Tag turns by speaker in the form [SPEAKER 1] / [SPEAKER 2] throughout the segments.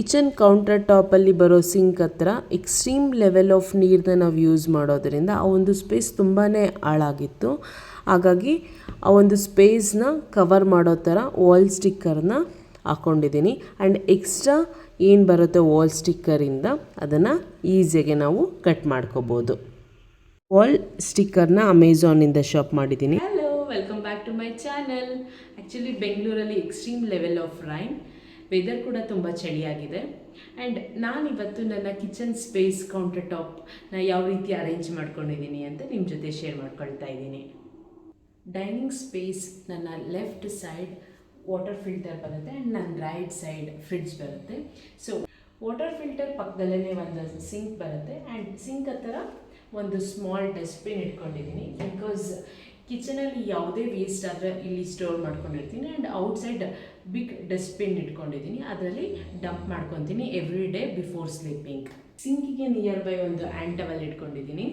[SPEAKER 1] Kitchen counter ಟಾಪಲ್ಲಿ ಬರೋ sync ಹತ್ರ extreme level of ನೀರನ್ನ ನಾವು ಯೂಸ್ ಮಾಡೋದರಿಂದ ಆ ಒಂದು ಸ್ಪೇಸ್ ತುಂಬಾ ಹಾಳಾಗಿತ್ತು. ಹಾಗಾಗಿ ಆ ಒಂದು ಸ್ಪೇಸ್ನ ಕವರ್ ಮಾಡೋ ಥರ ವಾಲ್ ಸ್ಟಿಕ್ಕರ್ನ ಹಾಕ್ಕೊಂಡಿದ್ದೀನಿ. ಆ್ಯಂಡ್ ಎಕ್ಸ್ಟ್ರಾ ಏನು ಬರುತ್ತೆ ವಾಲ್ ಸ್ಟಿಕ್ಕರಿಂದ ಅದನ್ನು ಈಸಿಯಾಗಿ ನಾವು ಕಟ್ ಮಾಡ್ಕೋಬೋದು. ವಾಲ್ ಸ್ಟಿಕ್ಕರ್ನ ಅಮೆಝಾನಿಂದ ಶಾಪ್ ಮಾಡಿದ್ದೀನಿ.
[SPEAKER 2] Hello, welcome back to my channel. Actually ಬೆಂಗಳೂರಲ್ಲಿ extreme level of rain, weather ಕೂಡ ತುಂಬ ಚಳಿಯಾಗಿದೆ. ಆ್ಯಂಡ್ ನಾನಿವತ್ತು ನನ್ನ ಕಿಚನ್ ಸ್ಪೇಸ್ ಕೌಂಟರ್ ಟಾಪ್ನ ಯಾವ ರೀತಿ ಅರೇಂಜ್ ಮಾಡ್ಕೊಂಡಿದ್ದೀನಿ ಅಂತ ನಿಮ್ಮ ಜೊತೆ ಶೇರ್ ಮಾಡ್ಕೊಳ್ತಾ ಇದ್ದೀನಿ. ಡೈನಿಂಗ್ ಸ್ಪೇಸ್ ನನ್ನ ಲೆಫ್ಟ್ ಸೈಡ್ ವಾಟರ್ ಫಿಲ್ಟರ್ ಬರುತ್ತೆ ಆ್ಯಂಡ್ ನನ್ನ ರೈಟ್ ಸೈಡ್ ಫ್ರಿಡ್ಜ್ ಬರುತ್ತೆ. ಸೊ ವಾಟರ್ ಫಿಲ್ಟರ್ ಪಕ್ಕದಲ್ಲೇ ಒಂದು ಸಿಂಕ್ ಬರುತ್ತೆ ಆ್ಯಂಡ್ ಸಿಂಕ್ ಹತ್ತಿರ ಒಂದು ಸ್ಮಾಲ್ ಡಸ್ಟ್ಬಿನ್ ಇಟ್ಕೊಂಡಿದ್ದೀನಿ. ಬಿಕಾಸ್ ಕಿಚನಲ್ಲಿ ಯಾವುದೇ ವೇಸ್ಟ್ ಆದರೆ ಇಲ್ಲಿ ಸ್ಟೋರ್ ಮಾಡ್ಕೊಂಡಿರ್ತೀನಿ. ಆ್ಯಂಡ್ ಔಟ್ಸೈಡ್ ಬಿಗ್ ಡಸ್ಟ್ಬಿನ್ ಇಟ್ಕೊಂಡಿದ್ದೀನಿ, ಅದರಲ್ಲಿ ಡಂಪ್ ಮಾಡ್ಕೊತೀನಿ ಎವ್ರಿ ಡೇ ಬಿಫೋರ್ ಸ್ಲೀಪಿಂಗ್. ಸಿಂಕಿಗೆ ನಿಯರ್ ಬೈ ಒಂದು ಹ್ಯಾಂಡ್ ಟವಲ್ ಇಟ್ಕೊಂಡಿದ್ದೀನಿ.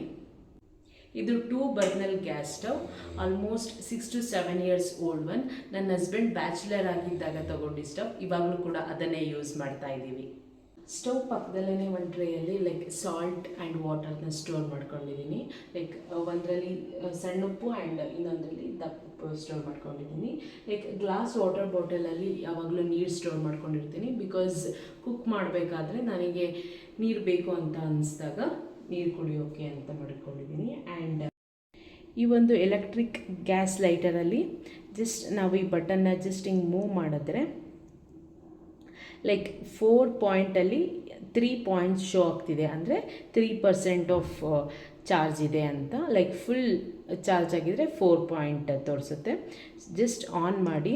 [SPEAKER 2] ಇದು 2 burner gas stove, almost 6 to 7 years old one. ನನ್ನ ಹಸ್ಬೆಂಡ್ ಬ್ಯಾಚುಲರ್ ಆಗಿದ್ದಾಗ ತಗೊಂಡು ಸ್ಟವ್, ಇವಾಗಲೂ ಕೂಡ ಅದನ್ನೇ ಯೂಸ್ ಮಾಡ್ತಾ ಇದ್ದೀವಿ. ಸ್ಟವ್ ಪಕ್ಕದಲ್ಲೇ ಒಂದು ಟ್ರೇಯಲ್ಲಿ ಲೈಕ್ ಸಾಲ್ಟ್ ಆ್ಯಂಡ್ ವಾಟರ್ನ ಸ್ಟೋರ್ ಮಾಡ್ಕೊಂಡಿದ್ದೀನಿ. ಲೈಕ್ ಒಂದರಲ್ಲಿ ಸಣ್ಣ ಉಪ್ಪು ಆ್ಯಂಡ್ ಇನ್ನೊಂದರಲ್ಲಿ ದಪ್ಪ ಉಪ್ಪು ಸ್ಟೋರ್ ಮಾಡ್ಕೊಂಡಿದ್ದೀನಿ. ಲೈಕ್ ಗ್ಲಾಸ್ ವಾಟರ್ ಬಾಟಲಲ್ಲಿ ಯಾವಾಗಲೂ ನೀರು ಸ್ಟೋರ್ ಮಾಡ್ಕೊಂಡಿರ್ತೀನಿ. ಬಿಕಾಸ್ ಕುಕ್ ಮಾಡಬೇಕಾದ್ರೆ ನನಗೆ ನೀರು ಬೇಕು ಅಂತ ಅನಿಸಿದಾಗ ನೀರು ಕುಡಿಯೋಕೆ ಅಂತ ಮಾಡ್ಕೊಂಡಿದ್ದೀನಿ. ಆ್ಯಂಡ್ ಈ ಒಂದು ಎಲೆಕ್ಟ್ರಿಕ್ ಗ್ಯಾಸ್ ಲೈಟರಲ್ಲಿ ಜಸ್ಟ್ ನಾವು ಈ ಬಟನ್ನ ಜಸ್ಟ್ ಹಿಂಗೆ ಮೂವ್ ಮಾಡಿದ್ರೆ ಲೈಕ್ 4 ಪಾಯಿಂಟಲ್ಲಿ 3 ಪಾಯಿಂಟ್ಸ್ ಶೋ ಆಗ್ತಿದೆ, ಅಂದರೆ 3% ಆಫ್ ಚಾರ್ಜ್ ಇದೆ ಅಂತ. ಲೈಕ್ ಫುಲ್ ಚಾರ್ಜ್ ಆಗಿದ್ರೆ 4 ಪಾಯಿಂಟ್ ತೋರಿಸುತ್ತೆ. ಜಸ್ಟ್ ಆನ್ ಮಾಡಿ.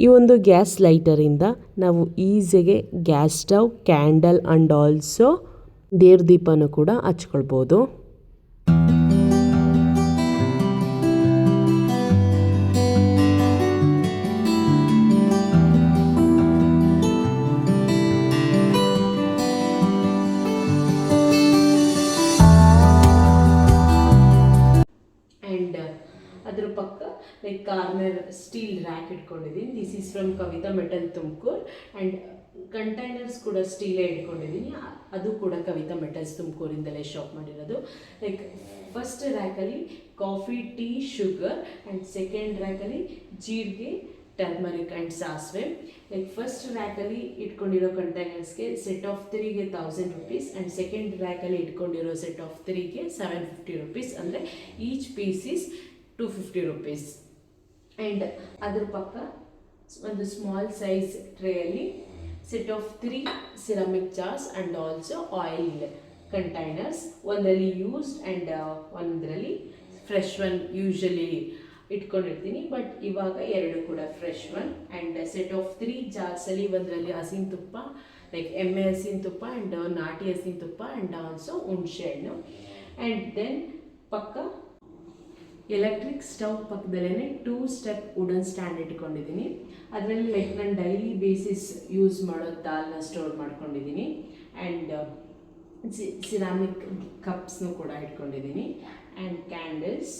[SPEAKER 1] ಈ ಒಂದು ಗ್ಯಾಸ್ ಲೈಟರಿಂದ ನಾವು ಈಸಿಯಾಗಿ gas stove, candle and also ದೇವ್ರ ದೀಪನೂ ಕೂಡ ಹಚ್ಕೊಳ್ಬೋದು.
[SPEAKER 2] ಅದ್ರ ಪಕ್ಕ ಲೈಕ್ ಕಾರ್ನರ್ ಸ್ಟೀಲ್ ರ್ಯಾಕ್ ಇಟ್ಕೊಂಡಿದ್ದೀನಿ. This is from Kavitha metal Tumakuru. And containers ಕೂಡ ಸ್ಟೀಲೇ ಇಟ್ಕೊಂಡಿದ್ದೀನಿ, ಅದು ಕೂಡ ಕವಿತಾ ಮೆಟಲ್ಸ್ ತುಮಕೂರಿಂದಲೇ ಶಾಪ್ ಮಾಡಿರೋದು. ಲೈಕ್ ಫಸ್ಟ್ ರ್ಯಾಕಲ್ಲಿ coffee, tea, sugar and second ರ್ಯಾಕಲ್ಲಿ ಜೀರಿಗೆ, ಟರ್ಮರಿಕ್ ಆ್ಯಂಡ್ ಸಾಸಿವೆ. ಲೈಕ್ ಫಸ್ಟ್ ರ್ಯಾಕಲ್ಲಿ ಇಟ್ಕೊಂಡಿರೋ ಕಂಟೈನರ್ಸ್ಗೆ ಸೆಟ್ ಆಫ್ 3ಗೆ 1000 rupees ಆ್ಯಂಡ್ ಸೆಕೆಂಡ್ ರ್ಯಾಕಲ್ಲಿ ಇಟ್ಕೊಂಡಿರೋ ಸೆಟ್ ಆಫ್ 3ಗೆ 750 rupees, ಅಂದರೆ each piece is 250 rupees. And ಅದ್ರ ಪಕ್ಕ ಒಂದು ಸ್ಮಾಲ್ ಸೈಜ್ ಟ್ರೇಯಲ್ಲಿ set of 3 ceramic jars and also oil containers, ಒಂದರಲ್ಲಿ ಯೂಸ್ಡ್ ಆ್ಯಂಡ್ ಒಂದರಲ್ಲಿ ಫ್ರೆಶ್ ಒನ್ ಯೂಶಲಿ ಇಟ್ಕೊಂಡಿರ್ತೀನಿ. ಬಟ್ ಇವಾಗ 2 ಕೂಡ fresh one. And set of 3 ಜಾರ್ಸಲ್ಲಿ ಒಂದರಲ್ಲಿ ಹಸಿನ ತುಪ್ಪ, ಲೈಕ್ ಎಮ್ಮೆ ಹಸಿನ ತುಪ್ಪ ಆ್ಯಂಡ್ ನಾಟಿ ಹಸಿನ ತುಪ್ಪ ಆ್ಯಂಡ್ ಆಲ್ಸೋ ಹುಣಸೆ ಹಣ್ಣು. ಆ್ಯಂಡ್ ದೆನ್ ಪಕ್ಕ ಎಲೆಕ್ಟ್ರಿಕ್ ಸ್ಟವ್ ಪಕ್ಕದಲ್ಲೇ 2 ಸ್ಟೆಪ್ ವುಡನ್ ಸ್ಟ್ಯಾಂಡ್ ಇಟ್ಕೊಂಡಿದ್ದೀನಿ. ಅದರಲ್ಲಿ ಲೈಕ್ ನಾನು ಡೈಲಿ ಬೇಸಿಸ್ ಯೂಸ್ ಮಾಡೋ ದಾಲ್ನ ಸ್ಟೋರ್ ಮಾಡ್ಕೊಂಡಿದ್ದೀನಿ. ಆ್ಯಂಡ್ ಸಿರಾಮಿಕ್ ಕಪ್ಸ್ನೂ ಕೂಡ ಇಟ್ಕೊಂಡಿದ್ದೀನಿ. And candles.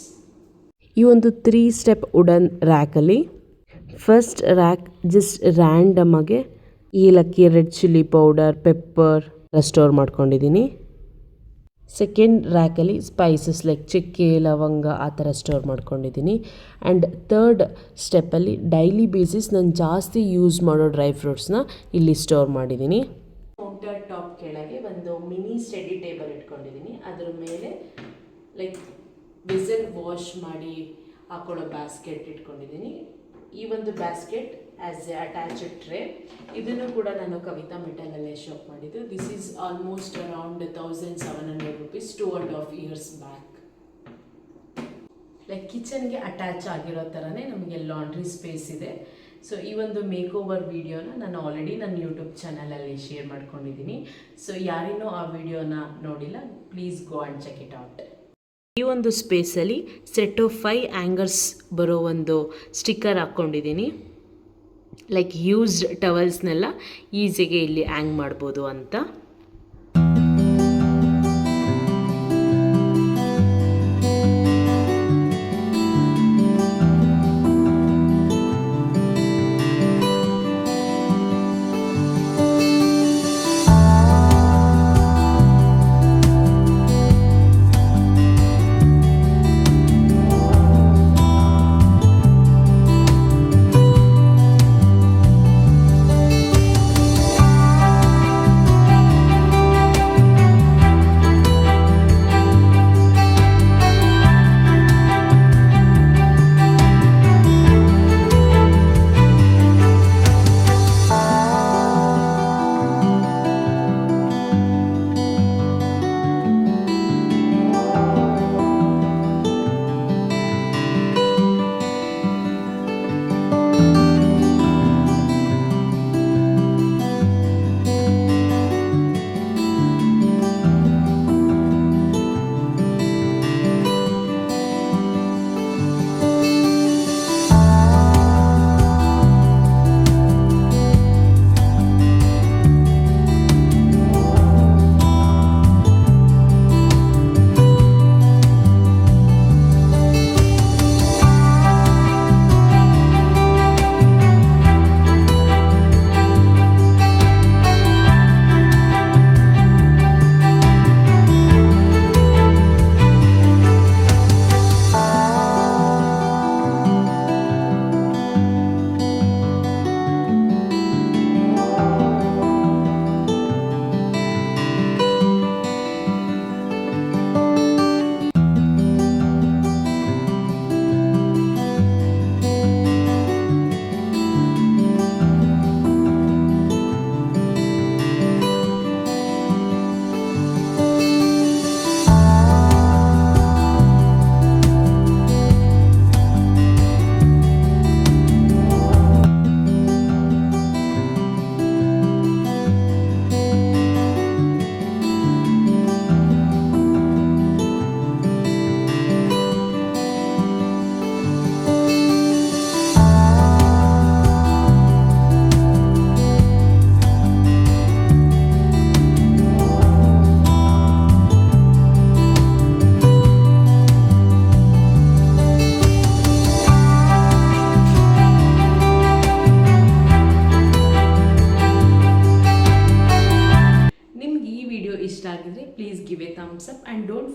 [SPEAKER 1] ಈ ಒಂದು 3 ಸ್ಟೆಪ್ ವುಡನ್ ರ್ಯಾಕಲ್ಲಿ ಫಸ್ಟ್ ರ್ಯಾಕ್ ಜಸ್ಟ್ ರ್ಯಾಂಡಮಾಗೆ ಏಲಕ್ಕಿ, red chilli powder, pepper store ಮಾಡ್ಕೊಂಡಿದ್ದೀನಿ. ಸೆಕೆಂಡ್ ರ್ಯಾಕಲ್ಲಿ ಸ್ಪೈಸಸ್ ಲೈಕ್ ಚಕ್ಕೆ, ಲವಂಗ ಆ ಥರ ಸ್ಟೋರ್ ಮಾಡ್ಕೊಂಡಿದ್ದೀನಿ. ಆ್ಯಂಡ್ ಥರ್ಡ್ ಸ್ಟೆಪ್ಪಲ್ಲಿ ಡೈಲಿ ಬೇಸಿಸ್ ನಾನು ಜಾಸ್ತಿ ಯೂಸ್ ಮಾಡೋ ಡ್ರೈ ಫ್ರೂಟ್ಸ್ನ ಇಲ್ಲಿ ಸ್ಟೋರ್ ಮಾಡಿದ್ದೀನಿ.
[SPEAKER 2] ಕೌಂಟರ್ ಟಾಪ್ ಕೆಳಗೆ ಒಂದು ಮಿನಿ ಸ್ಟಡಿ ಟೇಬಲ್ ಇಟ್ಕೊಂಡಿದ್ದೀನಿ. ಅದ್ರ ಮೇಲೆ ಲೈಕ್ ವೆಸಲ್ ವಾಶ್ ಮಾಡಿ ಹಾಕೊಳ್ಳೋ ಬ್ಯಾಸ್ಕೆಟ್ ಇಟ್ಕೊಂಡಿದ್ದೀನಿ. ಈ ಒಂದು basket as a attached tray, ಇದನ್ನು ಕೂಡ ನಾನು ಕವಿತಾ ಮೆಟಲಲ್ಲೇ ಶಾಪ್ ಮಾಡಿದ್ದು. This is almost around 1700 rupees 2.5 years back. Like ಕಿಚನ್ಗೆ ಅಟ್ಯಾಚ್ ಆಗಿರೋ ಥರನೇ ನಮಗೆ ಲಾಂಡ್ರಿ ಸ್ಪೇಸ್ ಇದೆ. ಸೊ ಈ ಒಂದು ಮೇಕ್ ಓವರ್ ವಿಡಿಯೋನ ನಾನು ಆಲ್ರೆಡಿ ನನ್ನ ಯೂಟ್ಯೂಬ್ ಚಾನಲಲ್ಲಿ ಶೇರ್ ಮಾಡ್ಕೊಂಡಿದ್ದೀನಿ. ಸೊ ಯಾರಿನ್ನೂ ಆ ವಿಡಿಯೋನ ನೋಡಿಲ್ಲ, please go and check it out.
[SPEAKER 1] ಈ ಒಂದು ಸ್ಪೇಸಲ್ಲಿ ಸೆಟ್ ಆಫ್ 5 ಆ್ಯಂಗರ್ಸ್ ಬರೋ ಒಂದು ಸ್ಟಿಕ್ಕರ್ ಹಾಕ್ಕೊಂಡಿದ್ದೀನಿ. ಲೈಕ್ ಯೂಸ್ಡ್ ಟವಲ್ಸ್ನೆಲ್ಲ ಈಸಿಗೆ ಇಲ್ಲಿ ಹ್ಯಾಂಗ್ ಮಾಡ್ಬೋದು ಅಂತ.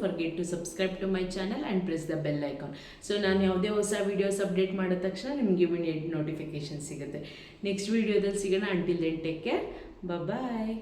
[SPEAKER 2] Forget to subscribe to my channel and press the bell icon. So ನಾನು ಯಾವುದೇ ಹೊಸ ವೀಡಿಯೋಸ್ ಅಪ್ಡೇಟ್ ಮಾಡಿದ ತಕ್ಷಣ ನಿಮಗೆ ಇಮಿಡಿಯೇಟ್ ನೋಟಿಫಿಕೇಶನ್ ಸಿಗುತ್ತೆ. ನೆಕ್ಸ್ಟ್ ವೀಡಿಯೋದಲ್ಲಿ ಸಿಗೋಣ. Until then take care. ಬಾಯ್.